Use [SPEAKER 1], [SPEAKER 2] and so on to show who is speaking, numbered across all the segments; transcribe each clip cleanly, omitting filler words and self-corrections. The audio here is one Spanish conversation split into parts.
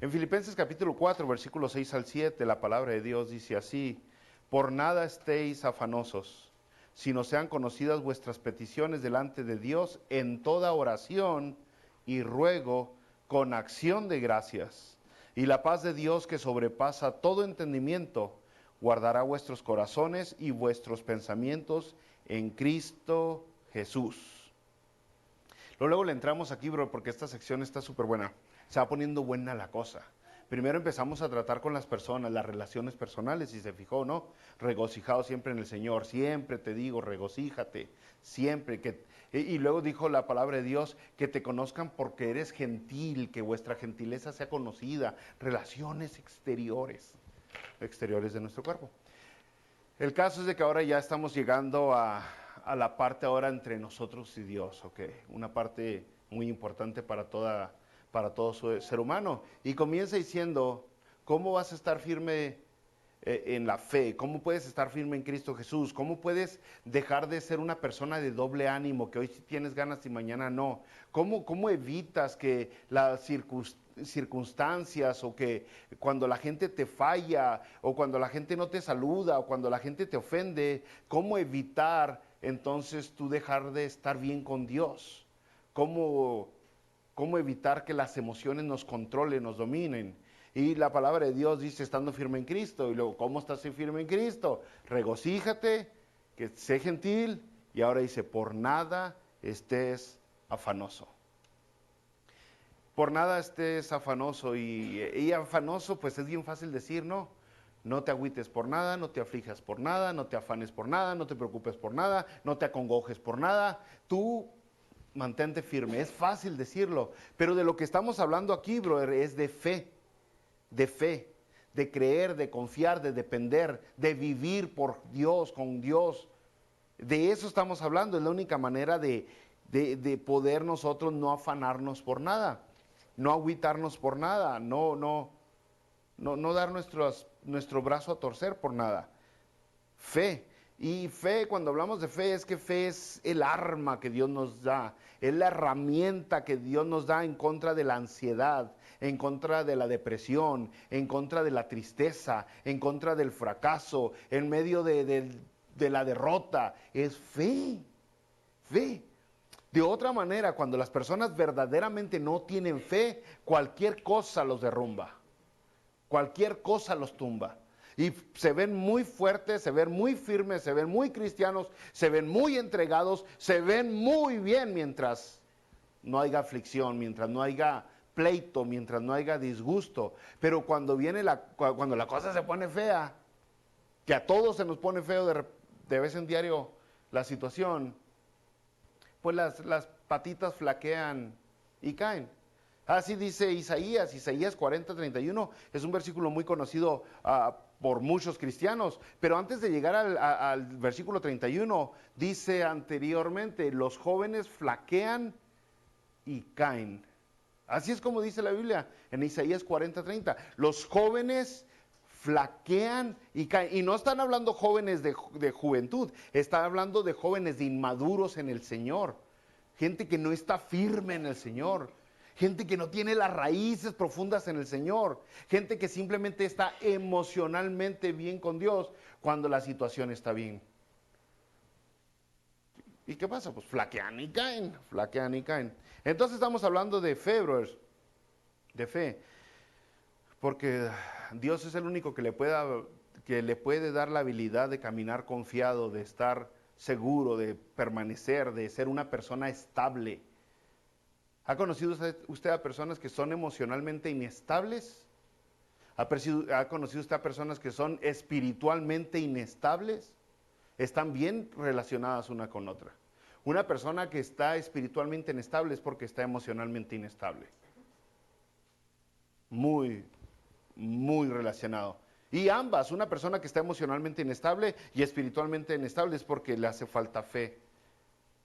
[SPEAKER 1] En Filipenses capítulo 4, versículos 6 al 7, la palabra de Dios dice así: por nada estéis afanosos, sino sean conocidas vuestras peticiones delante de Dios en toda oración y ruego con acción de gracias. Y la paz de Dios, que sobrepasa todo entendimiento, guardará vuestros corazones y vuestros pensamientos en Cristo Jesús. Luego le entramos aquí, bro, porque esta sección está súper buena. Se va poniendo buena la cosa. Primero empezamos a tratar con las personas, las relaciones personales, si se fijó, ¿no? Regocijado siempre en el Señor, siempre te digo, regocíjate, siempre. Y luego dijo la palabra de Dios, que te conozcan porque eres gentil, que vuestra gentileza sea conocida. Relaciones exteriores de nuestro cuerpo. El caso es de que ahora ya estamos llegando a la parte ahora entre nosotros y Dios, ¿ok? Una parte muy importante para todo ser humano. Y comienza diciendo, ¿cómo vas a estar firme en la fe? ¿Cómo puedes estar firme en Cristo Jesús? ¿Cómo puedes dejar de ser una persona de doble ánimo, que hoy sí tienes ganas y mañana no? ¿Cómo evitas que las circunstancias, o que cuando la gente te falla, o cuando la gente no te saluda, o cuando la gente te ofende, cómo evitar entonces tú dejar de estar bien con Dios? ¿Cómo evitar que las emociones nos controlen, nos dominen? Y la palabra de Dios dice, estando firme en Cristo. Y luego, ¿cómo estás firme en Cristo? Regocíjate, que sé gentil. Y ahora dice, por nada estés afanoso. Por nada estés afanoso. Y afanoso, pues es bien fácil decir, ¿no? No te agüites por nada, no te aflijas por nada, no te afanes por nada, no te preocupes por nada, no te acongojes por nada. Tú mantente firme. Es fácil decirlo, pero de lo que estamos hablando aquí, brother, es de fe, de creer, de confiar, de depender, de vivir por Dios, con Dios. De eso estamos hablando. Es la única manera de poder nosotros no afanarnos por nada, no agüitarnos por nada, no dar nuestro brazo a torcer por nada. Fe. Y fe, cuando hablamos de fe, es que fe es el arma que Dios nos da, es la herramienta que Dios nos da en contra de la ansiedad, en contra de la depresión, en contra de la tristeza, en contra del fracaso, en medio de la derrota. Es fe, fe. De otra manera, cuando las personas verdaderamente no tienen fe, cualquier cosa los derrumba, cualquier cosa los tumba. Y se ven muy fuertes, se ven muy firmes, se ven muy cristianos, se ven muy entregados, se ven muy bien mientras no haya aflicción, mientras no haya pleito, mientras no haya disgusto. Pero cuando cuando la cosa se pone fea, que a todos se nos pone feo de vez en diario la situación, pues las patitas flaquean y caen. Así dice Isaías 40:31, es un versículo muy conocido por muchos cristianos, pero antes de llegar al versículo 31, dice anteriormente, los jóvenes flaquean y caen. Así es como dice la Biblia en Isaías 40:30, los jóvenes flaquean y caen. Y no están hablando jóvenes de juventud, están hablando de jóvenes de inmaduros en el Señor, gente que no está firme en el Señor, gente que no tiene las raíces profundas en el Señor, gente que simplemente está emocionalmente bien con Dios cuando la situación está bien. ¿Y qué pasa? Pues flaquean y caen, flaquean y caen. Entonces estamos hablando de fe, brothers, de fe, porque Dios es el único que le puede dar la habilidad de caminar confiado, de estar seguro, de permanecer, de ser una persona estable. ¿Ha conocido usted a personas que son emocionalmente inestables? ¿Ha conocido usted a personas que son espiritualmente inestables? Están bien relacionadas una con otra. Una persona que está espiritualmente inestable es porque está emocionalmente inestable. Muy, muy relacionado. Y ambas, una persona que está emocionalmente inestable y espiritualmente inestable es porque le hace falta fe.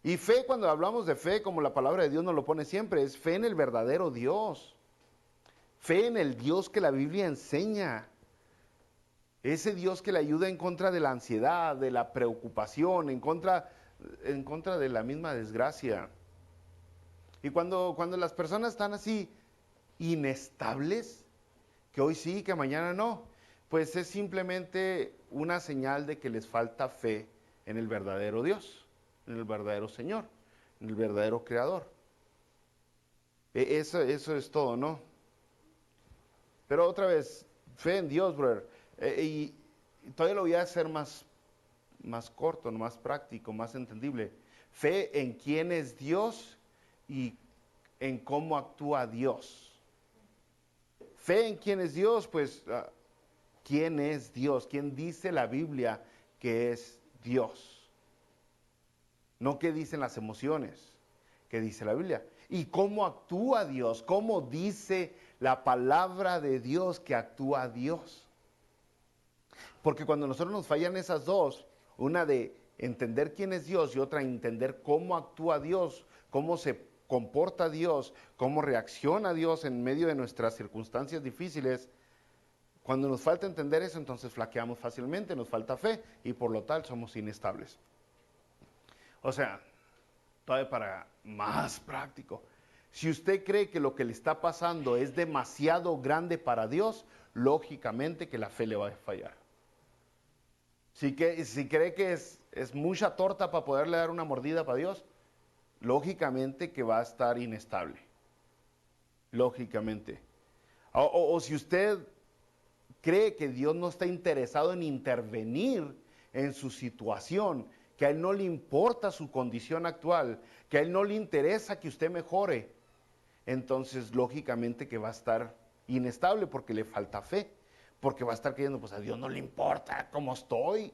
[SPEAKER 1] Y fe, cuando hablamos de fe, como la palabra de Dios nos lo pone siempre, es fe en el verdadero Dios. Fe en el Dios que la Biblia enseña. Ese Dios que le ayuda en contra de la ansiedad, de la preocupación, en contra de la misma desgracia. Y cuando las personas están así inestables, que hoy sí, que mañana no, pues es simplemente una señal de que les falta fe en el verdadero Dios, en el verdadero Señor, en el verdadero Creador. Eso es todo, ¿no? Pero otra vez, fe en Dios, brother. Y todavía lo voy a hacer más corto, más práctico, más entendible. Fe en quién es Dios y en cómo actúa Dios. Fe en quién es Dios, pues, ¿quién es Dios? ¿Quién dice la Biblia que es Dios? No qué dicen las emociones, qué dice la Biblia. ¿Y cómo actúa Dios? ¿Cómo dice la palabra de Dios que actúa Dios? Porque cuando nosotros nos fallan esas dos, una de entender quién es Dios y otra entender cómo actúa Dios, cómo se comporta Dios, cómo reacciona Dios en medio de nuestras circunstancias difíciles, cuando nos falta entender eso, entonces flaqueamos fácilmente, nos falta fe y por lo tal somos inestables. O sea, todavía para más práctico, si usted cree que lo que le está pasando es demasiado grande para Dios, lógicamente que la fe le va a fallar. Si cree que es mucha torta para poderle dar una mordida para Dios, lógicamente que va a estar inestable. Lógicamente. O si usted cree que Dios no está interesado en intervenir en su situación, que a Él no le importa su condición actual, que a Él no le interesa que usted mejore, entonces lógicamente que va a estar inestable porque le falta fe, porque va a estar creyendo, pues a Dios no le importa cómo estoy.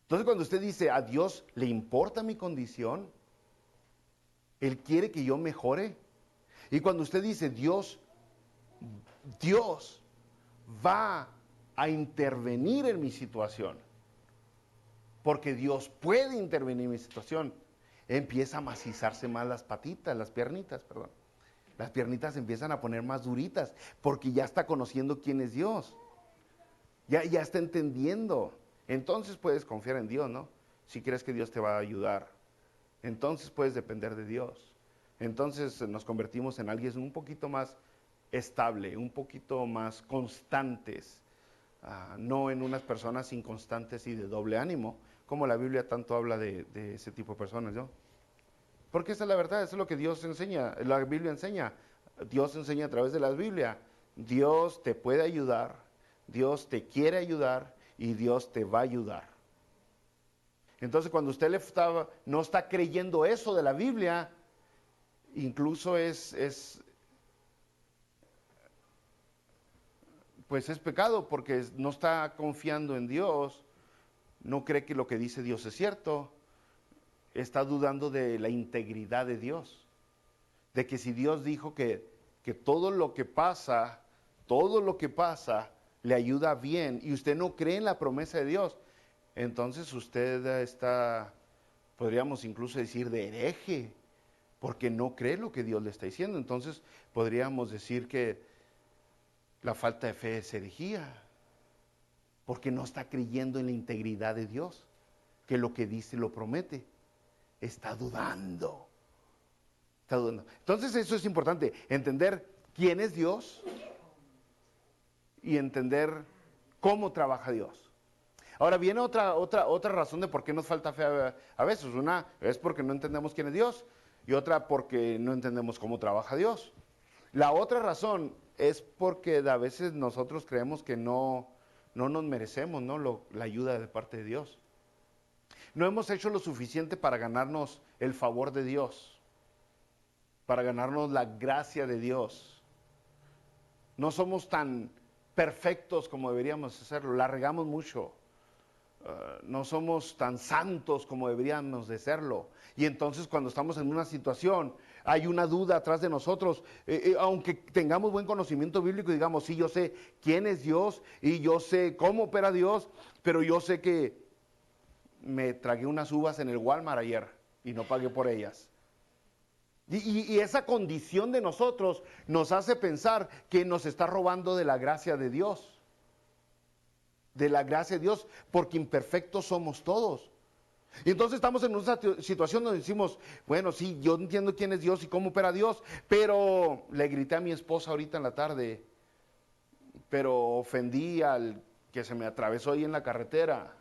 [SPEAKER 1] Entonces cuando usted dice, a Dios le importa mi condición, Él quiere que yo mejore. Y cuando usted dice, Dios va a intervenir en mi situación, porque Dios puede intervenir en mi situación, empieza a macizarse más las patitas, las piernitas, perdón. Las piernitas empiezan a poner más duritas, porque ya está conociendo quién es Dios. Ya está entendiendo. Entonces puedes confiar en Dios, ¿no? Si crees que Dios te va a ayudar. Entonces puedes depender de Dios. Entonces nos convertimos en alguien un poquito más estable, un poquito más constantes, no en unas personas inconstantes y de doble ánimo, como la Biblia tanto habla de ese tipo de personas, ¿no? Porque esa es la verdad, eso es lo que Dios enseña, la Biblia enseña. Dios enseña a través de la Biblia. Dios te puede ayudar, Dios te quiere ayudar y Dios te va a ayudar. Entonces cuando usted no está creyendo eso de la Biblia, incluso pues es pecado porque no está confiando en Dios, no cree que lo que dice Dios es cierto, está dudando de la integridad de Dios, de que si Dios dijo que todo lo que pasa le ayuda bien y usted no cree en la promesa de Dios, entonces usted está, podríamos incluso decir, de hereje, porque no cree lo que Dios le está diciendo. Entonces podríamos decir que la falta de fe es herejía, porque no está creyendo en la integridad de Dios, que lo que dice lo promete. Está dudando. Entonces eso es importante, entender quién es Dios y entender cómo trabaja Dios. Ahora viene otra razón de por qué nos falta fe a veces. Una es porque no entendemos quién es Dios y otra porque no entendemos cómo trabaja Dios. La otra razón es porque a veces nosotros creemos que no nos merecemos, ¿no? La ayuda de parte de Dios. No hemos hecho lo suficiente para ganarnos el favor de Dios, para ganarnos la gracia de Dios. No somos tan perfectos como deberíamos hacerlo, la regamos mucho. No somos tan santos como deberíamos de serlo. Y entonces cuando estamos en una situación, hay una duda atrás de nosotros, aunque tengamos buen conocimiento bíblico y digamos, sí, yo sé quién es Dios y yo sé cómo opera Dios, pero yo sé que me tragué unas uvas en el Walmart ayer y no pagué por ellas. Y esa condición de nosotros nos hace pensar que nos está robando de la gracia de Dios. De la gracia de Dios, porque imperfectos somos todos. Y entonces estamos en una situación donde decimos, bueno, sí, yo entiendo quién es Dios y cómo opera Dios, pero le grité a mi esposa ahorita en la tarde pero ofendí al que se me atravesó ahí en la carretera.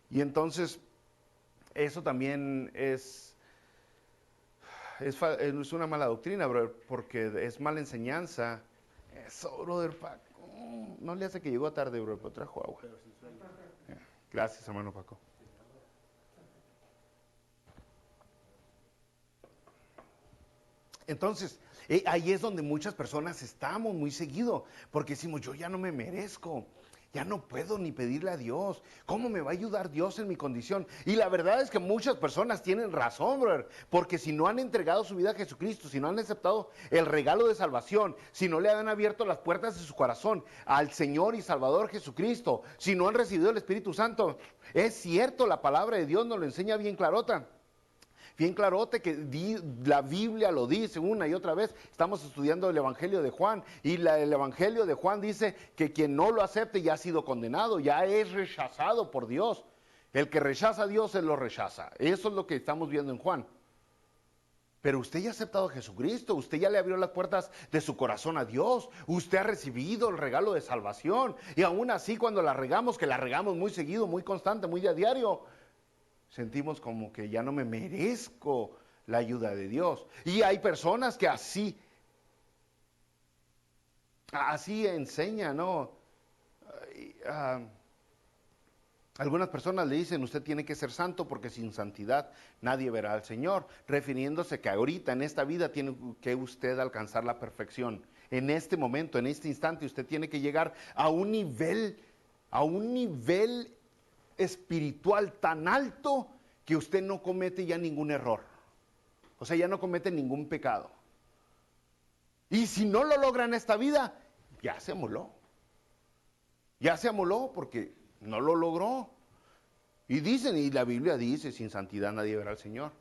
[SPEAKER 1] Y entonces, eso también es una mala doctrina, brother, porque es mala enseñanza. Eso, brother, Paco. No le hace que llegó tarde, brother, pero trajo agua. Gracias, hermano Paco. Entonces, ahí es donde muchas personas estamos muy seguido, porque decimos, yo ya no me merezco, ya no puedo ni pedirle a Dios, ¿cómo me va a ayudar Dios en mi condición? Y la verdad es que muchas personas tienen razón, brother, porque si no han entregado su vida a Jesucristo, si no han aceptado el regalo de salvación, si no le han abierto las puertas de su corazón al Señor y Salvador Jesucristo, si no han recibido el Espíritu Santo, es cierto, la palabra de Dios nos lo enseña bien clarota. Bien clarote que la Biblia lo dice una y otra vez. Estamos estudiando el Evangelio de Juan y el Evangelio de Juan dice que quien no lo acepte ya ha sido condenado, ya es rechazado por Dios. El que rechaza a Dios, él lo rechaza. Eso es lo que estamos viendo en Juan. Pero usted ya ha aceptado a Jesucristo, usted ya le abrió las puertas de su corazón a Dios, usted ha recibido el regalo de salvación. Y aún así cuando la regamos, que la regamos muy seguido, muy constante, muy a diario, sentimos como que ya no me merezco la ayuda de Dios. Y hay personas que así enseñan, ¿no? Algunas personas le dicen, usted tiene que ser santo porque sin santidad nadie verá al Señor, refiriéndose que ahorita en esta vida tiene que usted alcanzar la perfección. En este momento, en este instante, usted tiene que llegar a un nivel espiritual tan alto que usted no comete ya ningún error. O sea, ya no comete ningún pecado. Y si no lo logra en esta vida, ya se amoló. Ya se amoló porque no lo logró. Y dicen, y la Biblia dice, sin santidad nadie verá al Señor.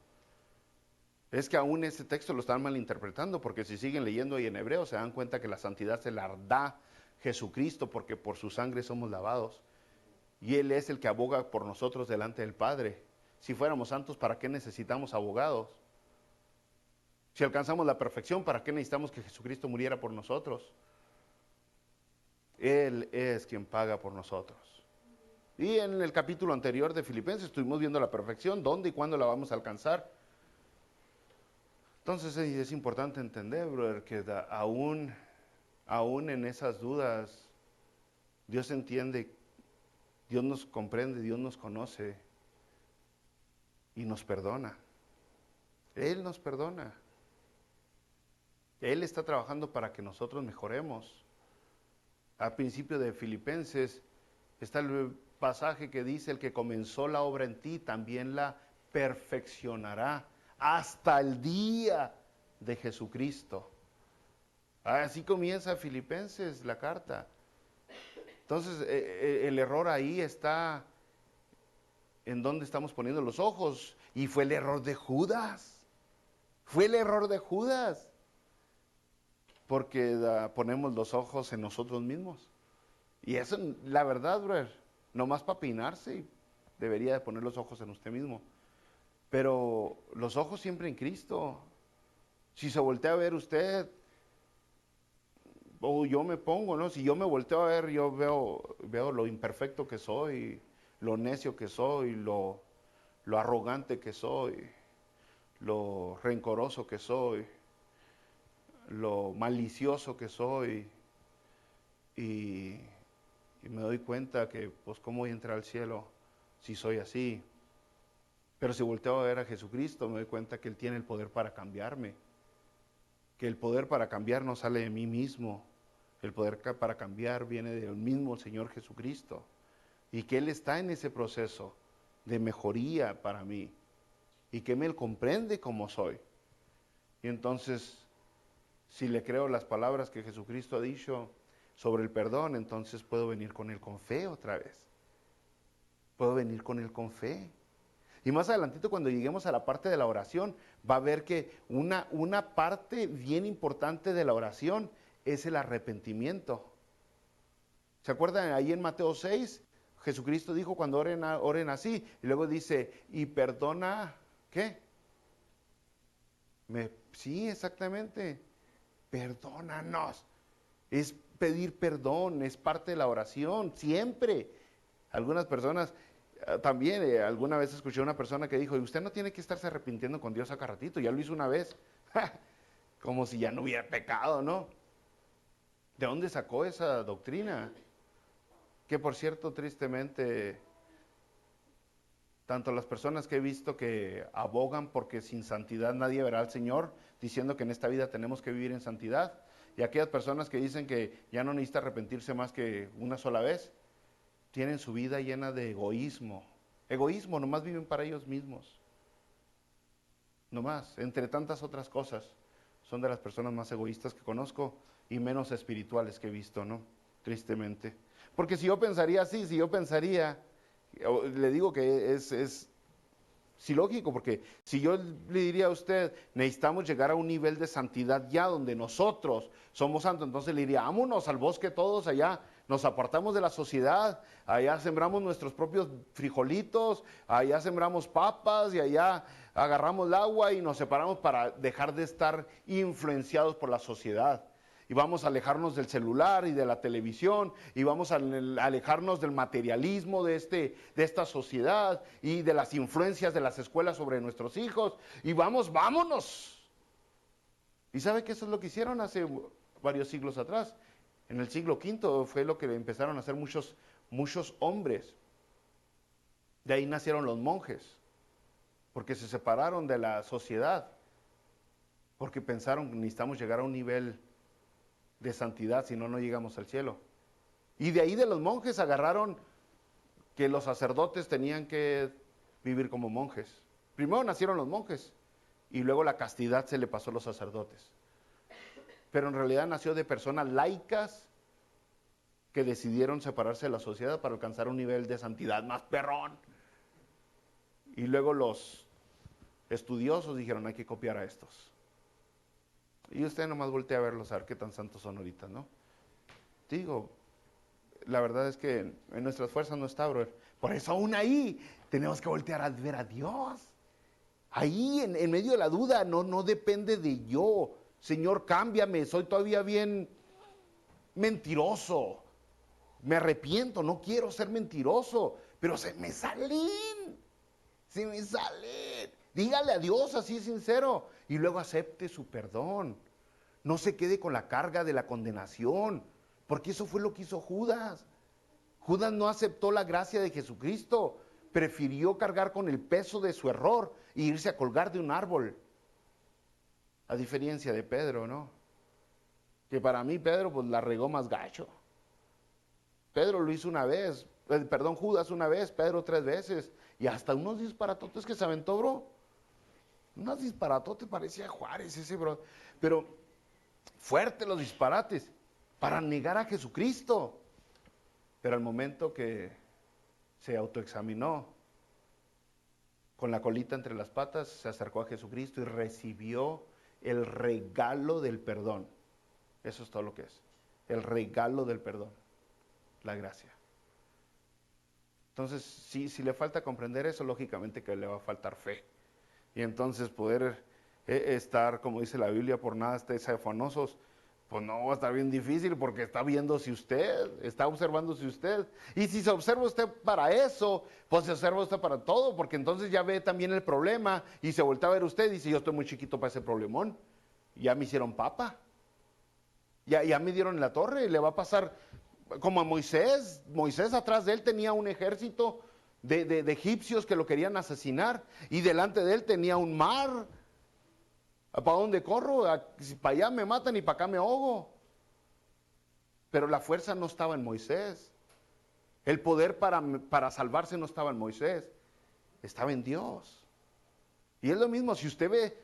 [SPEAKER 1] Es que aún este texto lo están malinterpretando, porque si siguen leyendo ahí en hebreo, se dan cuenta que la santidad se la da Jesucristo, porque por su sangre somos lavados. Y Él es el que aboga por nosotros delante del Padre. Si fuéramos santos, ¿para qué necesitamos abogados? Si alcanzamos la perfección, ¿para qué necesitamos que Jesucristo muriera por nosotros? Él es quien paga por nosotros. Y en el capítulo anterior de Filipenses estuvimos viendo la perfección, dónde y cuándo la vamos a alcanzar. Entonces es importante entender, brother, que aún en esas dudas, Dios entiende, Dios nos comprende, Dios nos conoce y nos perdona. Él nos perdona. Él está trabajando para que nosotros mejoremos. Al principio de Filipenses está el pasaje que dice, el que comenzó la obra en ti también la perfeccionará hasta el día de Jesucristo. Así comienza Filipenses la carta. Entonces el error ahí está en dónde estamos poniendo los ojos, y fue el error de Judas. Fue el error de Judas. Porque ponemos los ojos en nosotros mismos. Y eso, la verdad, brother, nomás para peinarse, debería de poner los ojos en usted mismo. Pero los ojos siempre en Cristo. Si se voltea a ver usted, o yo me pongo, ¿no? Si yo me volteo a ver, yo veo lo imperfecto que soy, lo necio que soy, lo arrogante que soy, lo rencoroso que soy, lo malicioso que soy, y me doy cuenta que, pues, ¿cómo voy a entrar al cielo si soy así? Pero si volteo a ver a Jesucristo, me doy cuenta que Él tiene el poder para cambiarme, que el poder para cambiar no sale de mí mismo, el poder para cambiar viene del mismo Señor Jesucristo, y que Él está en ese proceso de mejoría para mí, y que Él comprende como soy. Y entonces, si le creo las palabras que Jesucristo ha dicho sobre el perdón, entonces puedo venir con Él con fe otra vez. Puedo venir con Él con fe. Y más adelantito, cuando lleguemos a la parte de la oración, va a ver que una parte bien importante de la oración es el arrepentimiento. ¿Se acuerdan ahí en Mateo 6? Jesucristo dijo cuando oren así, y luego dice, y perdona, ¿qué? Sí, exactamente. Perdónanos. Es pedir perdón, es parte de la oración, siempre. Algunas personas, también alguna vez escuché a una persona que dijo, usted no tiene que estarse arrepintiendo con Dios a cada ratito, ya lo hizo una vez, como si ya no hubiera pecado, ¿no? ¿De dónde sacó esa doctrina? Que por cierto, tristemente, tanto las personas que he visto que abogan porque sin santidad nadie verá al Señor, diciendo que en esta vida tenemos que vivir en santidad, y aquellas personas que dicen que ya no necesita arrepentirse más que una sola vez, tienen su vida llena de egoísmo. Egoísmo, nomás viven para ellos mismos. Nomás, entre tantas otras cosas, son de las personas más egoístas que conozco y menos espirituales que he visto, ¿no? Tristemente. Porque si yo pensaría así, si yo pensaría, le digo que es sí, lógico, porque si yo le diría a usted, necesitamos llegar a un nivel de santidad ya donde nosotros somos santos, entonces le diría, vámonos al bosque todos allá, nos apartamos de la sociedad, allá sembramos nuestros propios frijolitos, allá sembramos papas y allá agarramos el agua y nos separamos para dejar de estar influenciados por la sociedad. Y vamos a alejarnos del celular y de la televisión, y vamos a alejarnos del materialismo de esta sociedad y de las influencias de las escuelas sobre nuestros hijos, y vámonos. ¿Y sabe que eso es lo que hicieron hace varios siglos atrás? En el siglo V fue lo que empezaron a hacer muchos hombres. De ahí nacieron los monjes, porque se separaron de la sociedad, porque pensaron que necesitamos llegar a un nivel de santidad, si no, no llegamos al cielo. Y de ahí de los monjes agarraron que los sacerdotes tenían que vivir como monjes. Primero nacieron los monjes y luego la castidad se le pasó a los sacerdotes. Pero en realidad nació de personas laicas que decidieron separarse de la sociedad para alcanzar un nivel de santidad más perrón. Y luego los estudiosos dijeron, hay que copiar a estos. Y usted nomás voltea a verlos, a ver qué tan santos son ahorita, ¿no? Digo, la verdad es que en nuestras fuerzas no está, brother. Por eso aún ahí tenemos que voltear a ver a Dios. Ahí, en medio de la duda, no depende de yo. Señor, cámbiame, soy todavía bien mentiroso. Me arrepiento, no quiero ser mentiroso, pero se me salen. Dígale a Dios así sincero y luego acepte su perdón. No se quede con la carga de la condenación, porque eso fue lo que hizo Judas. Judas no aceptó la gracia de Jesucristo, prefirió cargar con el peso de su error e irse a colgar de un árbol. A diferencia de Pedro, ¿no? Que para mí Pedro pues la regó más gacho. Pedro lo hizo una vez, Judas una vez, Pedro 3 veces, y hasta unos disparatotes que se aventó, bro. Unos disparatotes, parecía Juárez ese, bro. Pero fuerte los disparates, para negar a Jesucristo. Pero al momento que se autoexaminó, con la colita entre las patas, se acercó a Jesucristo y recibió el regalo del perdón. Eso es todo lo que es. El regalo del perdón. La gracia. Entonces, si le falta comprender eso, lógicamente que le va a faltar fe. Y entonces poder estar, como dice la Biblia, por nada estéis afanosos, pues no va a estar bien difícil porque está viéndose usted, está observándose usted. Y si se observa usted para eso, pues se observa usted para todo, porque entonces ya ve también el problema y se voltea a ver usted y dice, yo estoy muy chiquito para ese problemón. Ya me hicieron papa. Ya me dieron en la torre y le va a pasar como a Moisés. Moisés atrás de él tenía un ejército de egipcios que lo querían asesinar y delante de él tenía un mar. ¿Para dónde corro? Para allá me matan y para acá me ahogo. Pero la fuerza no estaba en Moisés. El poder para salvarse no estaba en Moisés. Estaba en Dios. Y es lo mismo, si usted ve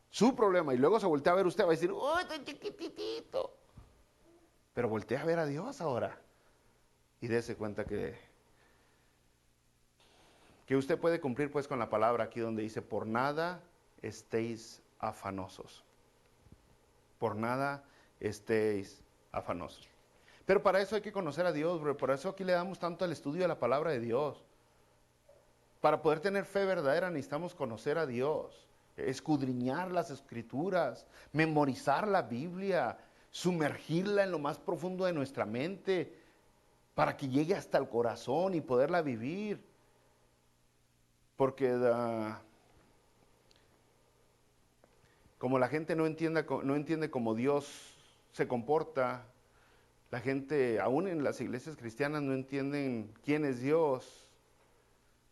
[SPEAKER 1] su problema y luego se voltea a ver usted, va a decir, ¡oh, estoy chiquitito! Pero voltea a ver a Dios ahora. Y dése cuenta que usted puede cumplir pues con la palabra aquí donde dice, por nada estéis afanosos. Por nada estéis afanosos. Pero para eso hay que conocer a Dios, bro. Por eso aquí le damos tanto al estudio de la palabra de Dios. Para poder tener fe verdadera necesitamos conocer a Dios, escudriñar las escrituras, memorizar la Biblia, sumergirla en lo más profundo de nuestra mente, para que llegue hasta el corazón y poderla vivir. Porque como la gente no entiende cómo Dios se comporta, la gente, aún en las iglesias cristianas, no entienden quién es Dios.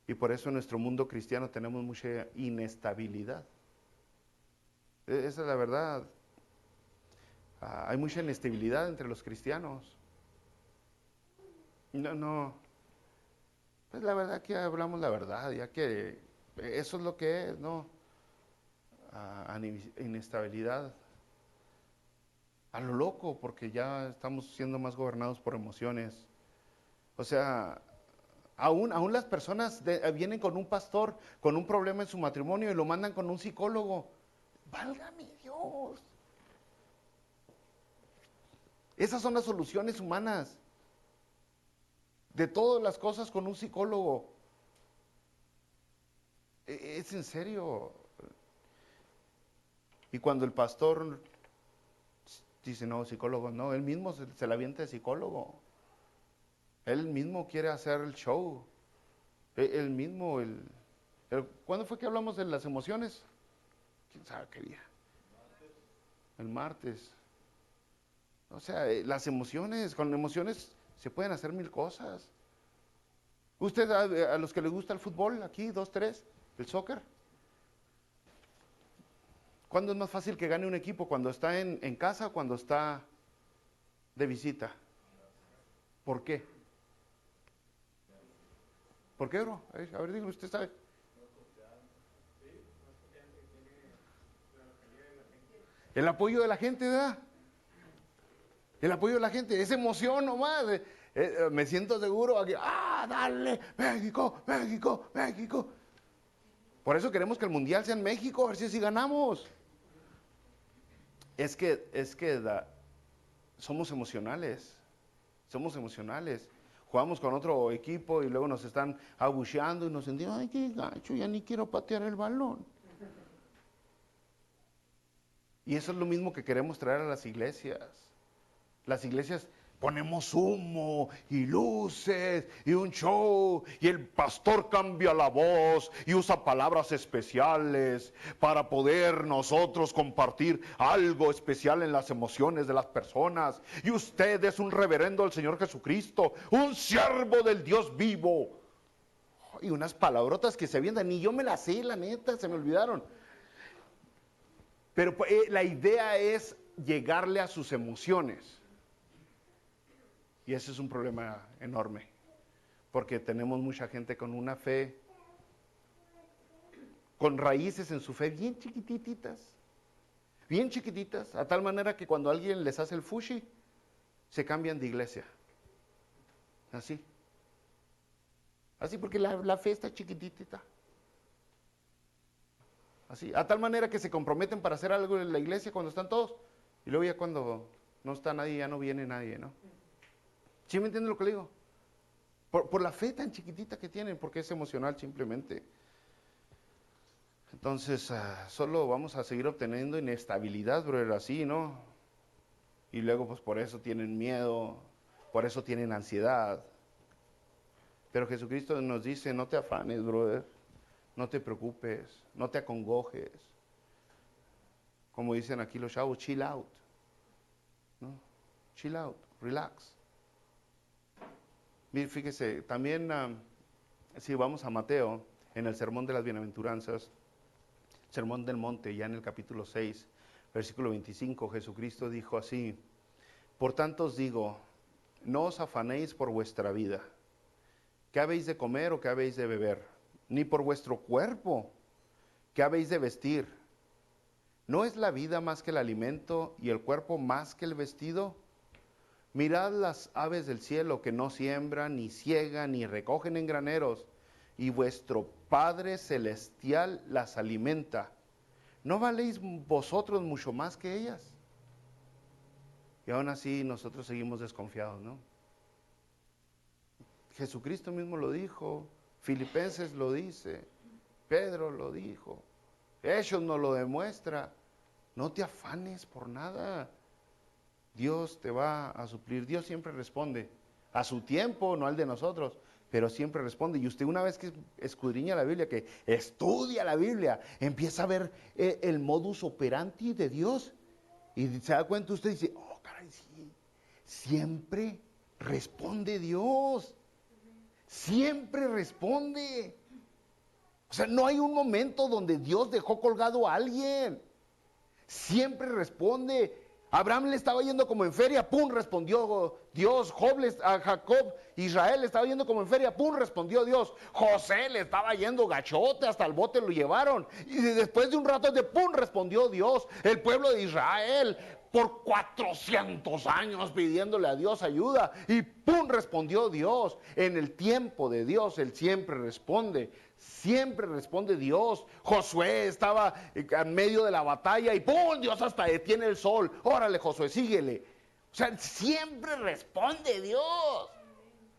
[SPEAKER 1] Y por eso en nuestro mundo cristiano tenemos mucha inestabilidad. Esa es la verdad. Hay mucha inestabilidad entre los cristianos. No. Pues la verdad que hablamos la verdad, ya que eso es lo que es, ¿no? Inestabilidad. A lo loco, porque ya estamos siendo más gobernados por emociones. O sea, aún las personas vienen con un pastor, con un problema en su matrimonio y lo mandan con un psicólogo. ¡Válgame Dios! Esas son las soluciones humanas. De todas las cosas con un psicólogo. Es en serio. Y cuando el pastor dice, no, psicólogo, no, él mismo se la avienta de psicólogo. Él mismo quiere hacer el show. Él mismo, ¿cuándo fue que hablamos de las emociones? ¿Quién sabe qué día? El martes. O sea, las emociones, con emociones se pueden hacer mil cosas. ¿Usted a los que les gusta el fútbol, aquí, 2, 3, el soccer? ¿Cuándo es más fácil que gane un equipo? ¿Cuando está en casa o cuando está de visita? ¿Por qué? ¿Por qué, bro? A ver, dígame, usted sabe. El apoyo de la gente, ¿verdad? El apoyo de la gente, esa emoción nomás. Me siento seguro aquí. Dale, México, México, México. Por eso queremos que el mundial sea en México, a ver si así ganamos. Es que somos emocionales. Somos emocionales. Jugamos con otro equipo y luego nos están abucheando y nos sentimos, ay, qué gacho, ya ni quiero patear el balón. Y eso es lo mismo que queremos traer a las iglesias. Las iglesias ponemos humo y luces y un show y el pastor cambia la voz y usa palabras especiales para poder nosotros compartir algo especial en las emociones de las personas. Y usted es un reverendo del Señor Jesucristo, un siervo del Dios vivo. Y unas palabrotas que se avientan, ni yo me las sé, la neta, se me olvidaron. Pero la idea es llegarle a sus emociones. Y ese es un problema enorme, porque tenemos mucha gente con una fe, con raíces en su fe bien chiquititas, a tal manera que cuando alguien les hace el fushi, se cambian de iglesia. Así porque la fe está chiquitita. Así, a tal manera que se comprometen para hacer algo en la iglesia cuando están todos, y luego ya cuando no está nadie, ya no viene nadie, ¿no? ¿Sí me entienden lo que le digo? Por la fe tan chiquitita que tienen, porque es emocional simplemente. Entonces, solo vamos a seguir obteniendo inestabilidad, brother, así, ¿no? Y luego, pues por eso tienen miedo, por eso tienen ansiedad. Pero Jesucristo nos dice, no te afanes, brother, no te preocupes, no te acongojes. Como dicen aquí los chavos, chill out, ¿no? Chill out, relax. Mire, fíjese, también si vamos a Mateo, en el Sermón de las Bienaventuranzas, Sermón del Monte, ya en el capítulo 6, versículo 25, Jesucristo dijo así, por tanto os digo, no os afanéis por vuestra vida, qué habéis de comer o qué habéis de beber, ni por vuestro cuerpo, qué habéis de vestir. ¿No es la vida más que el alimento y el cuerpo más que el vestido? Mirad las aves del cielo que no siembran, ni ciegan, ni recogen en graneros, y vuestro Padre Celestial las alimenta. ¿No valéis vosotros mucho más que ellas? Y aún así nosotros seguimos desconfiados, ¿no? Jesucristo mismo lo dijo, Filipenses lo dice, Pedro lo dijo, Hechos nos lo demuestra. No te afanes por nada. Dios te va a suplir. Dios siempre responde a su tiempo, no al de nosotros, pero siempre responde. Y usted, una vez que escudriña la Biblia, que estudia la Biblia, empieza a ver el modus operandi de Dios. Y se da cuenta usted y dice, oh, caray, sí, siempre responde Dios. Siempre responde. O sea, no hay un momento donde Dios dejó colgado a alguien. Siempre responde. Abraham le estaba yendo como en feria, ¡pum!, respondió Dios. A Jacob, Israel le estaba yendo como en feria, ¡pum!, respondió Dios. José le estaba yendo gachote, hasta el bote lo llevaron. Y después de un rato ¡pum!, respondió Dios. El pueblo de Israel, por 400 años pidiéndole a Dios ayuda, y ¡pum!, respondió Dios. En el tiempo de Dios, Él siempre responde. Siempre responde Dios. Josué estaba en medio de la batalla y ¡pum!, Dios hasta detiene el sol. Órale, Josué, síguele. O sea, siempre responde Dios.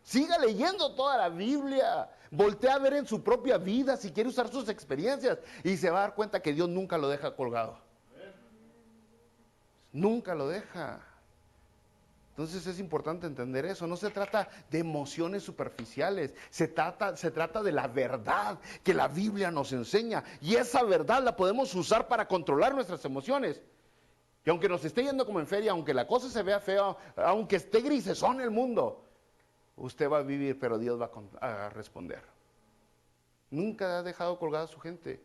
[SPEAKER 1] Siga leyendo toda la Biblia. Voltea a ver en su propia vida si quiere usar sus experiencias y se va a dar cuenta que Dios nunca lo deja colgado. Nunca lo deja. Entonces es importante entender eso. No se trata de emociones superficiales, se trata de la verdad que la Biblia nos enseña. Y esa verdad la podemos usar para controlar nuestras emociones. Y aunque nos esté yendo como en feria, aunque la cosa se vea fea, aunque esté grisesón el mundo, usted va a vivir, pero Dios va a responder. Nunca ha dejado colgada a su gente.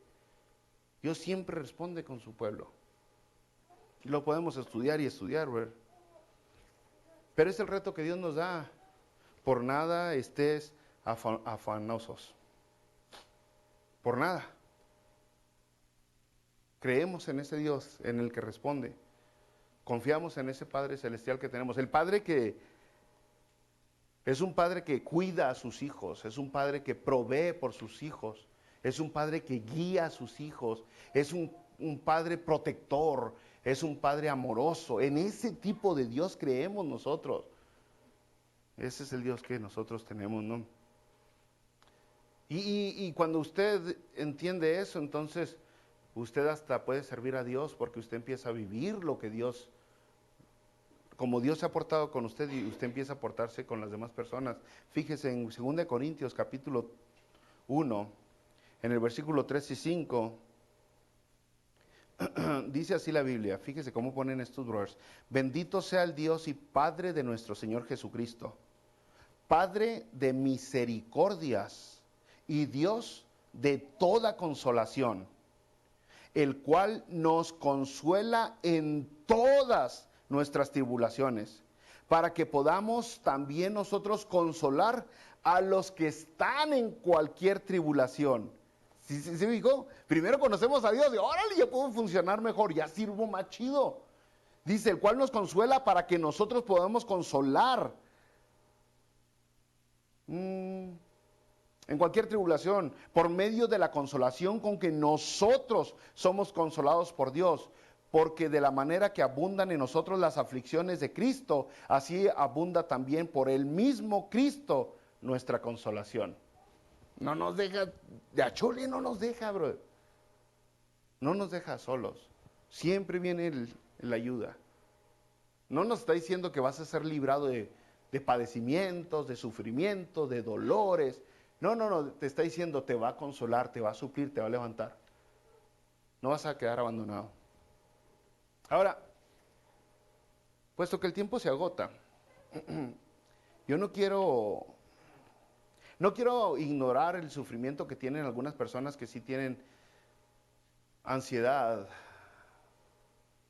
[SPEAKER 1] Dios siempre responde con su pueblo. Lo podemos estudiar y estudiar, ¿verdad? Pero es el reto que Dios nos da. Por nada estés afanosos. Por nada. Creemos en ese Dios en el que responde. Confiamos en ese Padre Celestial que tenemos. El Padre que es un Padre que cuida a sus hijos. Es un Padre que provee por sus hijos. Es un Padre que guía a sus hijos. Es un Padre protector. Es un Padre amoroso. En ese tipo de Dios creemos nosotros. Ese es el Dios que nosotros tenemos, ¿no? Y cuando usted entiende eso, entonces usted hasta puede servir a Dios porque usted empieza a vivir lo que Dios, como Dios se ha portado con usted y usted empieza a portarse con las demás personas. Fíjese en 2 Corintios capítulo 1, en el versículo 3 y 5. Dice así la Biblia, fíjese cómo ponen estos brothers. Bendito sea el Dios y Padre de nuestro Señor Jesucristo, Padre de misericordias y Dios de toda consolación, el cual nos consuela en todas nuestras tribulaciones, para que podamos también nosotros consolar a los que están en cualquier tribulación. ¿Sí me dijo? Primero conocemos a Dios y órale, ya puedo funcionar mejor, ya sirvo más chido. Dice, el cual nos consuela para que nosotros podamos consolar en cualquier tribulación, por medio de la consolación con que nosotros somos consolados por Dios. Porque de la manera que abundan en nosotros las aflicciones de Cristo, así abunda también por el mismo Cristo nuestra consolación. No nos deja, de achole no nos deja, bro. No nos deja solos. Siempre viene la ayuda. No nos está diciendo que vas a ser librado de padecimientos, de sufrimientos, de dolores. No, te está diciendo, te va a consolar, te va a suplir, te va a levantar. No vas a quedar abandonado. Ahora, puesto que el tiempo se agota, yo no quiero ignorar el sufrimiento que tienen algunas personas que sí tienen ansiedad,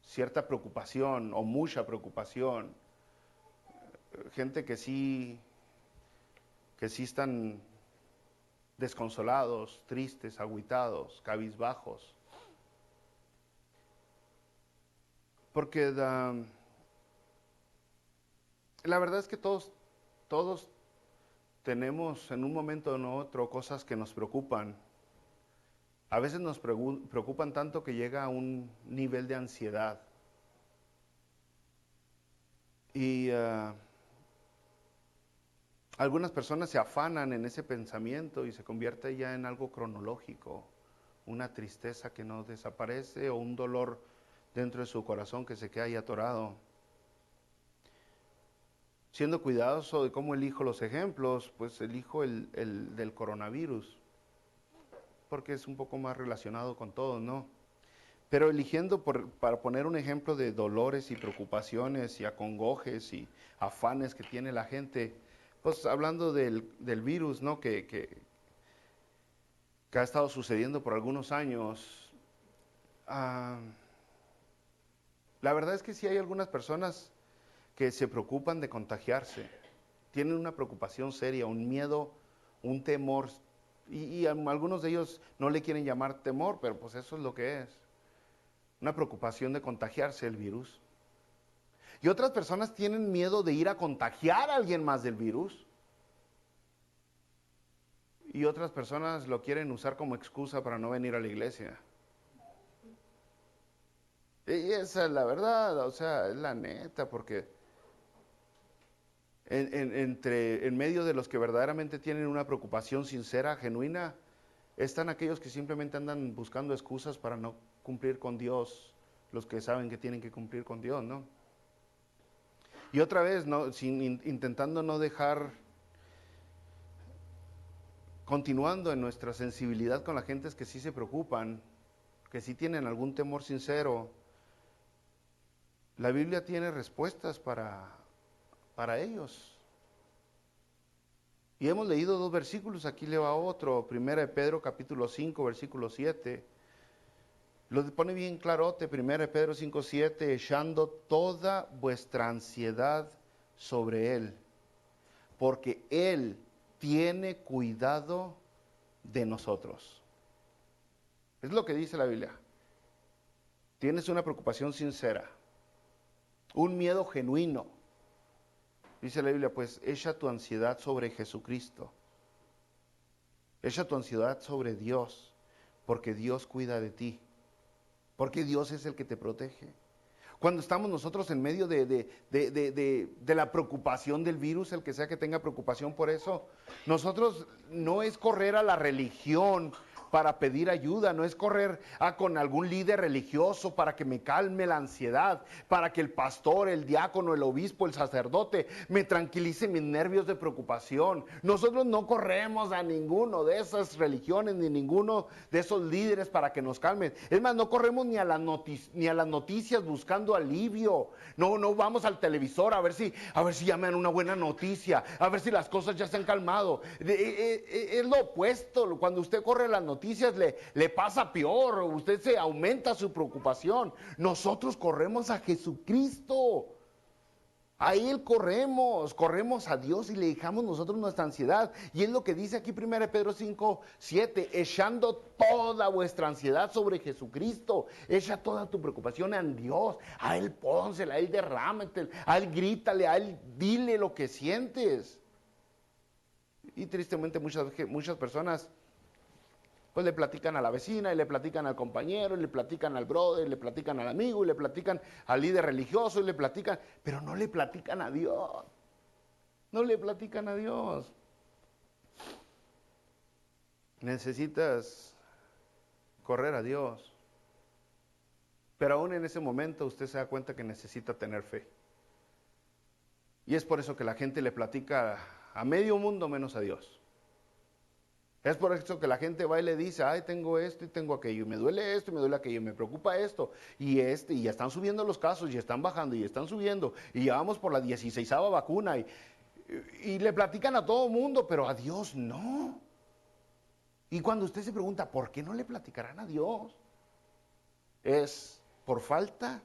[SPEAKER 1] cierta preocupación o mucha preocupación. Gente que sí están desconsolados, tristes, agüitados, cabizbajos. Porque la verdad es que todos tenemos en un momento o en otro cosas que nos preocupan. A veces nos preocupan tanto que llega a un nivel de ansiedad. Y algunas personas se afanan en ese pensamiento y se convierte ya en algo cronológico, una tristeza que no desaparece o un dolor dentro de su corazón que se queda ahí atorado. siendo cuidadoso de cómo elijo los ejemplos, pues elijo el del coronavirus, porque es un poco más relacionado con todo, ¿no? Pero eligiendo para poner un ejemplo de dolores y preocupaciones y acongojes y afanes que tiene la gente, pues hablando del virus, ¿no? Que ha estado sucediendo por algunos años. ah, la verdad es que sí hay algunas personas que se preocupan de contagiarse, tienen una preocupación seria, un miedo, un temor, y algunos de ellos no le quieren llamar temor, pero pues eso es lo que es, una preocupación de contagiarse el virus. Y otras personas tienen miedo de ir a contagiar a alguien más del virus. Y otras personas lo quieren usar como excusa para no venir a la iglesia. Y esa es la verdad, o sea, es la neta, porque en medio de los que verdaderamente tienen una preocupación sincera, genuina, están aquellos que simplemente andan buscando excusas para no cumplir con Dios, los que saben que tienen que cumplir con Dios, ¿no? Y otra vez, ¿no? Intentando no dejar, continuando en nuestra sensibilidad con las gentes que sí se preocupan, que sí tienen algún temor sincero. La Biblia tiene respuestas para ellos. Y hemos leído dos versículos, aquí le va otro, 1 de Pedro capítulo 5, versículo 7. Lo pone bien clarote, 1 de Pedro 5, 7, echando toda vuestra ansiedad sobre Él, porque Él tiene cuidado de nosotros. Es lo que dice la Biblia. Tienes una preocupación sincera, un miedo genuino. Dice la Biblia, pues echa tu ansiedad sobre Jesucristo. Echa tu ansiedad sobre Dios, porque Dios cuida de ti. Porque Dios es el que te protege. Cuando estamos nosotros en medio de la preocupación del virus, el que sea que tenga preocupación por eso, nosotros no es correr a la religión para pedir ayuda, no es correr con algún líder religioso para que me calme la ansiedad, para que el pastor, el diácono, el obispo, el sacerdote me tranquilice mis nervios de preocupación. Nosotros no corremos a ninguno de esas religiones ni ninguno de esos líderes para que nos calmen. Es más, no corremos ni a las noticias buscando alivio. No vamos al televisor a ver si ya me dan una buena noticia, a ver si las cosas ya se han calmado. Es lo opuesto. Cuando usted corre las noticias le pasa peor, usted se aumenta su preocupación. Nosotros corremos a Jesucristo. A Él corremos a Dios y le dejamos nosotros nuestra ansiedad. Y es lo que dice aquí 1 Pedro 5, 7, echando toda vuestra ansiedad sobre Jesucristo. Echa toda tu preocupación en Dios. A Él pónsela, a Él derrámate, a Él grítale, a Él dile lo que sientes. Y tristemente muchas personas pues le platican a la vecina, y le platican al compañero, y le platican al brother, y le platican al amigo, y le platican al líder religioso, y le platican, pero no le platican a Dios. No le platican a Dios. Necesitas correr a Dios. Pero aún en ese momento usted se da cuenta que necesita tener fe. Y es por eso que la gente le platica a medio mundo menos a Dios. Es por eso que la gente va y le dice, ay, tengo esto y tengo aquello, y me duele esto y me duele aquello, y me preocupa esto, y ya están subiendo los casos, y están bajando, y están subiendo, y ya vamos por la 16ª vacuna, y le platican a todo mundo, pero a Dios no. Y cuando usted se pregunta, ¿por qué no le platicarán a Dios? Es por falta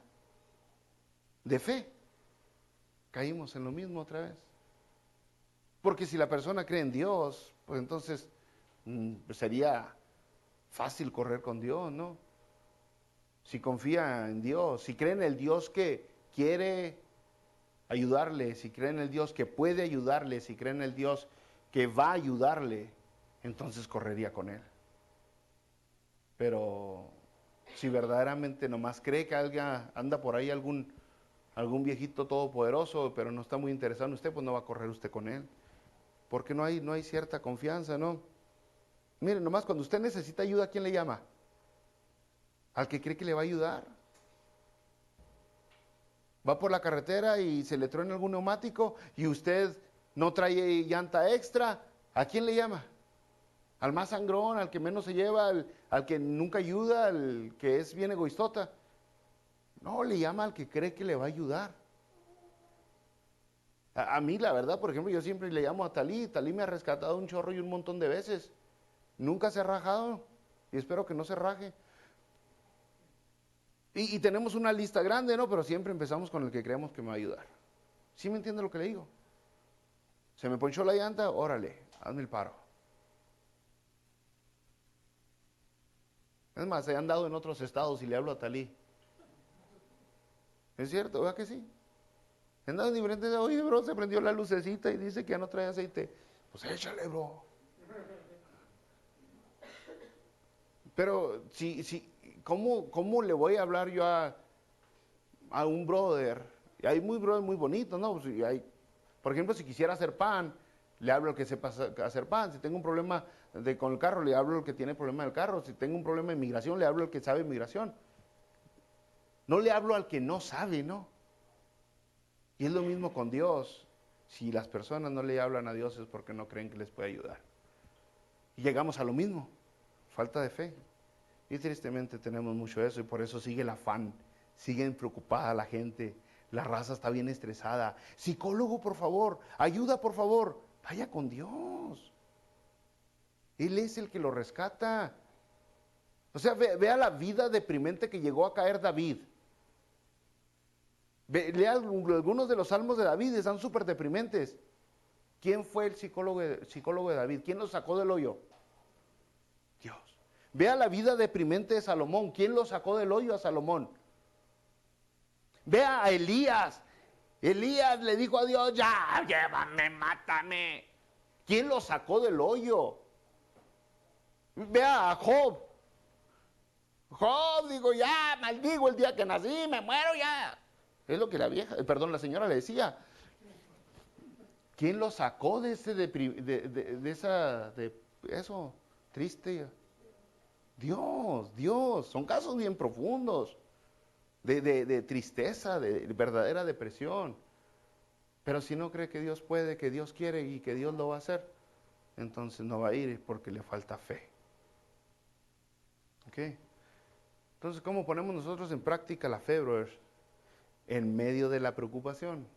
[SPEAKER 1] de fe. Caímos en lo mismo otra vez. Porque si la persona cree en Dios, pues entonces sería fácil correr con Dios, ¿no? Si confía en Dios, si cree en el Dios que quiere ayudarle, si cree en el Dios que puede ayudarle, si cree en el Dios que va a ayudarle, entonces correría con Él. Pero si verdaderamente nomás cree que anda por ahí algún viejito todopoderoso, pero no está muy interesado en usted, pues no va a correr usted con Él. Porque no hay cierta confianza, ¿no? Miren, nomás cuando usted necesita ayuda, ¿a quién le llama? Al que cree que le va a ayudar. Va por la carretera y se le truena algún neumático y usted no trae llanta extra, ¿a quién le llama? Al más sangrón, al que menos se lleva, al que nunca ayuda, al que es bien egoístota. No, le llama al que cree que le va a ayudar. A mí, la verdad, por ejemplo, yo siempre le llamo a Talí. Talí me ha rescatado un chorro y un montón de veces. Nunca se ha rajado y espero que no se raje. Y tenemos una lista grande, ¿no? Pero siempre empezamos con el que creemos que me va a ayudar. ¿Sí me entiende lo que le digo? Se me ponchó la llanta, órale, hazme el paro. Es más, he andado en otros estados y le hablo a Talí. ¿Es cierto? ¿Verdad que sí? He andado en diferentes, oye, bro, se prendió la lucecita y dice que ya no trae aceite. Pues échale, bro. Pero, ¿cómo le voy a hablar yo a un brother? Y hay brothers muy bonitos, ¿no? Pues, por ejemplo, si quisiera hacer pan, le hablo al que sepa hacer pan. Si tengo un problema con el carro, le hablo al que tiene problema del carro. Si tengo un problema de inmigración, le hablo al que sabe inmigración. No le hablo al que no sabe, ¿no? Y es lo mismo con Dios. Si las personas no le hablan a Dios es porque no creen que les puede ayudar. Y llegamos a lo mismo, falta de fe. Y tristemente tenemos mucho eso y por eso sigue el afán, sigue preocupada la gente, la raza está bien estresada. Psicólogo, por favor, ayuda, por favor, vaya con Dios. Él es el que lo rescata. O sea, vea la vida deprimente que llegó a caer David. Lea algunos de los salmos de David, están súper deprimentes. ¿Quién fue el psicólogo de David? ¿Quién lo sacó del hoyo? Dios. Vea la vida deprimente de Salomón. ¿Quién lo sacó del hoyo a Salomón? Vea a Elías. Elías le dijo a Dios, ya, llévame, mátame. ¿Quién lo sacó del hoyo? Vea a Job. Job, digo, ya, maldigo el día que nací, me muero ya. Es lo que la señora le decía. ¿Quién lo sacó de eso triste? Dios. Son casos bien profundos, de tristeza, de verdadera depresión. Pero si no cree que Dios puede, que Dios quiere y que Dios lo va a hacer, entonces no va a ir porque le falta fe. ¿Ok? Entonces, ¿cómo ponemos nosotros en práctica la fe, brothers? En medio de la preocupación.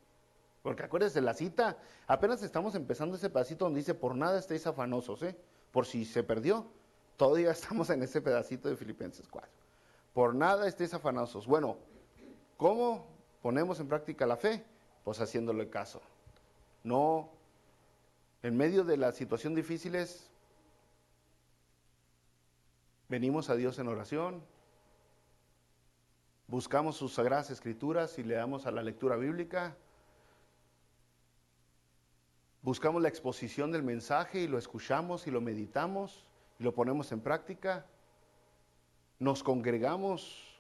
[SPEAKER 1] Porque acuérdense, la cita, apenas estamos empezando ese pedacito donde dice, por nada estéis afanosos, por si se perdió, todavía estamos en ese pedacito de Filipenses 4. Por nada estéis afanosos. Bueno, ¿cómo ponemos en práctica la fe? Pues haciéndole caso. No, en medio de las situaciones difíciles, venimos a Dios en oración, buscamos sus sagradas escrituras y le damos a la lectura bíblica, buscamos la exposición del mensaje y lo escuchamos y lo meditamos y lo ponemos en práctica. Nos congregamos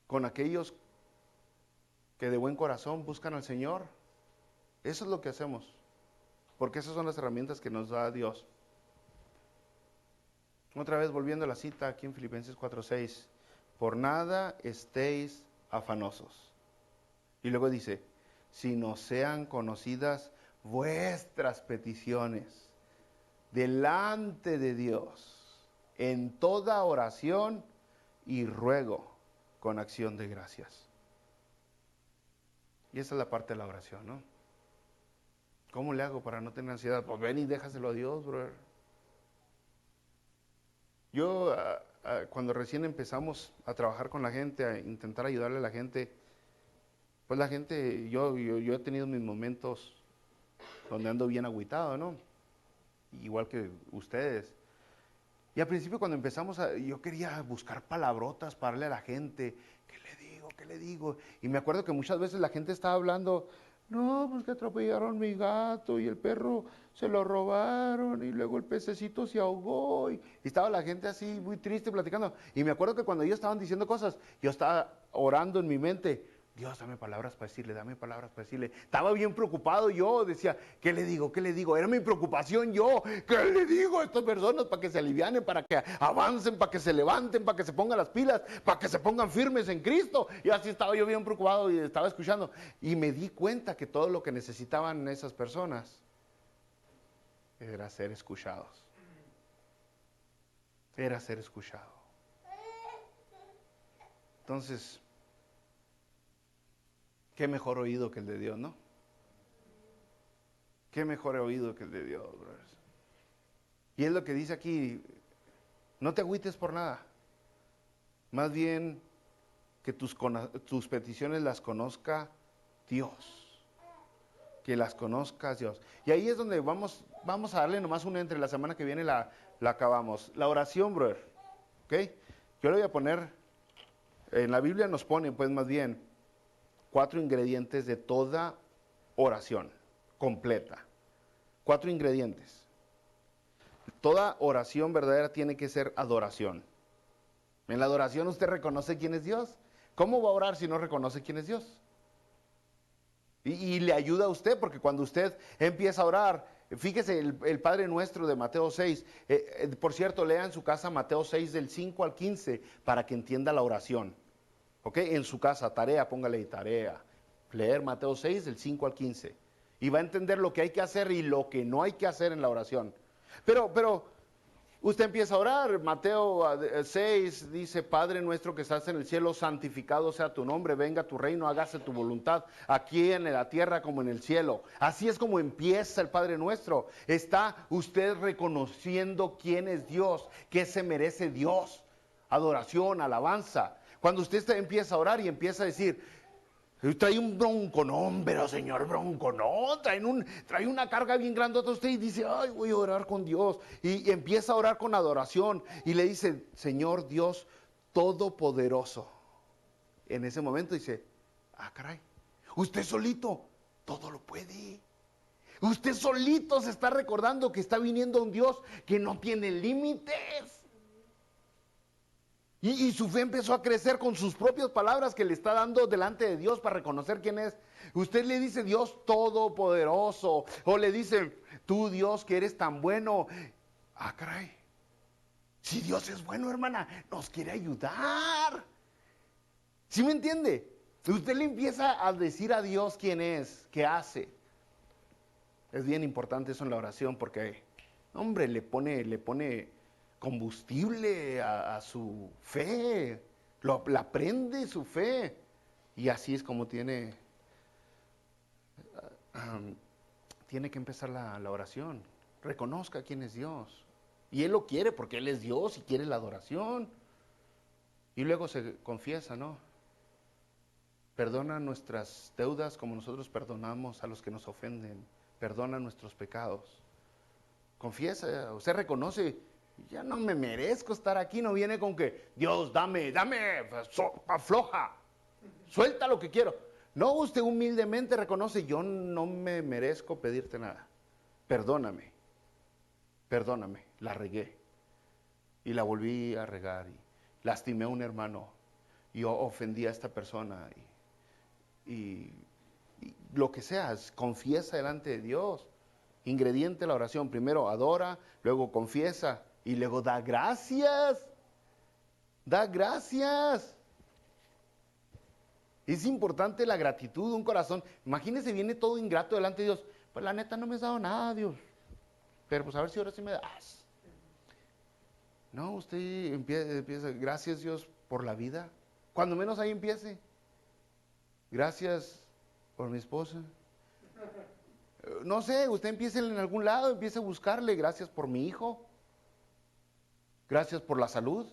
[SPEAKER 1] con aquellos que de buen corazón buscan al Señor. Eso es lo que hacemos, porque esas son las herramientas que nos da Dios. Otra vez volviendo a la cita aquí en Filipenses 4:6, por nada estéis afanosos. Y luego dice, si no sean conocidas vuestras peticiones delante de Dios en toda oración y ruego con acción de gracias. Y esa es la parte de la oración, ¿no? ¿Cómo le hago para no tener ansiedad? Pues ven y déjaselo a Dios, brother. Yo, cuando recién empezamos a trabajar con la gente, a intentar ayudarle a la gente, pues la gente, yo he tenido mis momentos donde ando bien agüitado, ¿no? Igual que ustedes. Y al principio cuando empezamos, yo quería buscar palabrotas para darle a la gente. ¿Qué le digo? Y me acuerdo que muchas veces la gente estaba hablando, no, pues que atropellaron mi gato y el perro se lo robaron y luego el pececito se ahogó. Y estaba la gente así muy triste platicando. Y me acuerdo que cuando ellos estaban diciendo cosas, yo estaba orando en mi mente, Dios, dame palabras para decirle, dame palabras para decirle. Estaba bien preocupado yo, decía, ¿qué le digo? ¿Qué le digo? Era mi preocupación yo. ¿Qué le digo a estas personas para que se alivianen, para que avancen, para que se levanten, para que se pongan las pilas, para que se pongan firmes en Cristo? Y así estaba yo bien preocupado y estaba escuchando. Y me di cuenta que todo lo que necesitaban esas personas era ser escuchados. Era ser escuchado. Entonces, qué mejor oído que el de Dios, ¿no? Qué mejor oído que el de Dios, brothers. Y es lo que dice aquí, no te agüites por nada. Más bien que tus peticiones las conozca Dios. Que las conozcas Dios. Y ahí es donde vamos a darle nomás una entre la semana que viene la acabamos. La oración, brother. ¿Ok? Yo le voy a poner, en la Biblia nos pone pues más bien 4 ingredientes de toda oración completa. 4 ingredientes. Toda oración verdadera tiene que ser adoración. En la adoración usted reconoce quién es Dios. ¿Cómo va a orar si no reconoce quién es Dios? Y le ayuda a usted, porque cuando usted empieza a orar, fíjese el Padre Nuestro de Mateo 6, por cierto, lea en su casa Mateo 6 del 5 al 15 para que entienda la oración. ¿Ok? En su casa, tarea, póngale ahí tarea. Leer Mateo 6 del 5 al 15. Y va a entender lo que hay que hacer y lo que no hay que hacer en la oración. Pero usted empieza a orar, Mateo 6 dice, Padre nuestro que estás en el cielo, santificado sea tu nombre, venga tu reino, hágase tu voluntad, aquí en la tierra como en el cielo. Así es como empieza el Padre nuestro. Está usted reconociendo quién es Dios, qué se merece Dios. Adoración, alabanza. Cuando usted empieza a orar y empieza a decir, trae un bronconón, pero señor bronconón, trae una carga bien grandota usted y dice, ay, voy a orar con Dios. Y empieza a orar con adoración y le dice, Señor Dios Todopoderoso. En ese momento dice, ah, caray, usted solito todo lo puede. Usted solito se está recordando que está viniendo un Dios que no tiene límites. Y su fe empezó a crecer con sus propias palabras que le está dando delante de Dios para reconocer quién es. Usted le dice Dios Todopoderoso, o le dice, tú Dios que eres tan bueno. Ah, caray, si Dios es bueno, hermana, nos quiere ayudar. ¿Sí me entiende? Usted le empieza a decir a Dios quién es, qué hace. Es bien importante eso en la oración porque, hombre, le pone combustible a su fe, la prende su fe, y así es como tiene que empezar la oración. Reconozca quién es Dios, y Él lo quiere porque Él es Dios y quiere la adoración, y luego se confiesa, ¿no? Perdona nuestras deudas como nosotros perdonamos a los que nos ofenden, perdona nuestros pecados, confiesa, usted reconoce, ya no me merezco estar aquí, no viene con que, Dios, dame, afloja, suelta lo que quiero. No, usted humildemente reconoce, yo no me merezco pedirte nada. Perdóname, la regué. Y la volví a regar y lastimé a un hermano y ofendí a esta persona. Y lo que sea, confiesa delante de Dios. Ingrediente de la oración, primero adora, luego confiesa y luego da gracias. Da gracias. Es importante la gratitud de un corazón. Imagínese, viene todo ingrato delante de Dios. Pues la neta no me has dado nada, Dios. Pero pues a ver si ahora sí me das. No, usted empieza, gracias Dios por la vida. Cuando menos ahí empiece. Gracias por mi esposa. No sé, usted empiece en algún lado, empiece a buscarle. Gracias por mi hijo. Gracias por la salud.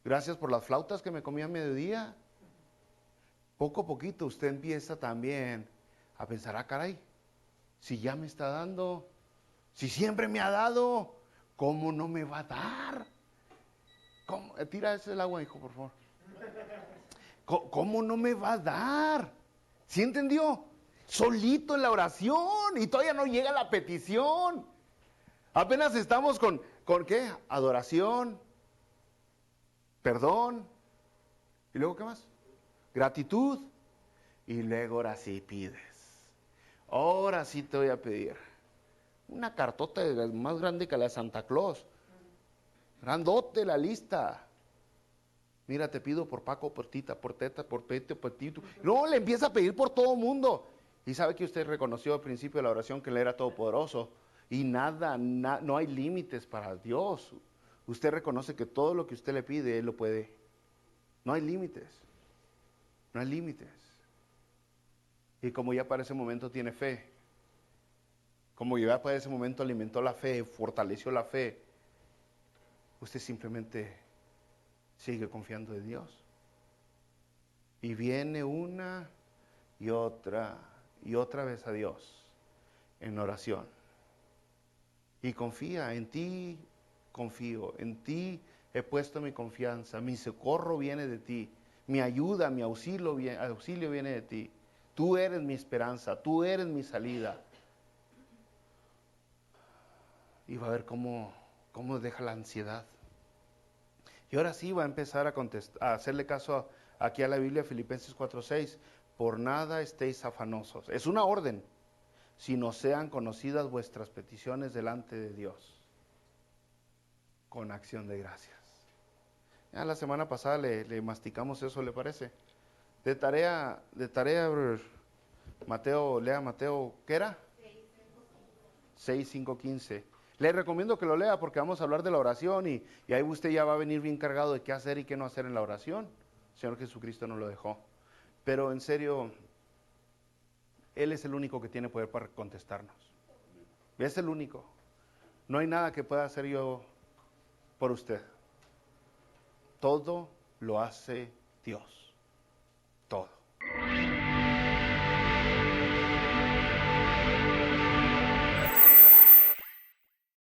[SPEAKER 1] Gracias por las flautas que me comí a mediodía. Poco a poquito usted empieza también a pensar, ah, caray, si ya me está dando, si siempre me ha dado, ¿cómo no me va a dar? Tira ese el agua, hijo, por favor. ¿Cómo no me va a dar? ¿Sí entendió? Solito en la oración y todavía no llega la petición. Apenas estamos con ¿qué? Adoración, perdón, ¿y luego qué más? Gratitud. Y luego ahora sí pides. Ahora sí te voy a pedir. Una cartota más grande que la de Santa Claus. Grandote la lista. Mira, te pido por Paco, por Tita, por Teta, por Pete, por Tito. No, le empieza a pedir por todo mundo. Y sabe que usted reconoció al principio de la oración que Él era todopoderoso. Y no hay límites para Dios. Usted reconoce que todo lo que usted le pide, Él lo puede. No hay límites. No hay límites. Y como ya para ese momento tiene fe, como ya para ese momento alimentó la fe, fortaleció la fe, usted simplemente sigue confiando en Dios. Y viene una y otra vez a Dios en oración. Y confía, en ti confío, en ti he puesto mi confianza, mi socorro viene de ti, mi ayuda, mi auxilio viene de ti. Tú eres mi esperanza, tú eres mi salida. Y va a ver cómo deja la ansiedad. Y ahora sí va a empezar a hacerle caso aquí a la Biblia, Filipenses 4:6. Por nada estéis afanosos. Es una orden. Sino sean conocidas vuestras peticiones delante de Dios. Con acción de gracias. Ya la semana pasada le masticamos eso, ¿le parece? De tarea, Mateo, lea Mateo, ¿qué era? 6:5-15. Le recomiendo que lo lea porque vamos a hablar de la oración y ahí usted ya va a venir bien cargado de qué hacer y qué no hacer en la oración. El Señor Jesucristo nos lo dejó. Pero en serio, Él es el único que tiene poder para contestarnos. Es el único. No hay nada que pueda hacer yo por usted. Todo lo hace Dios.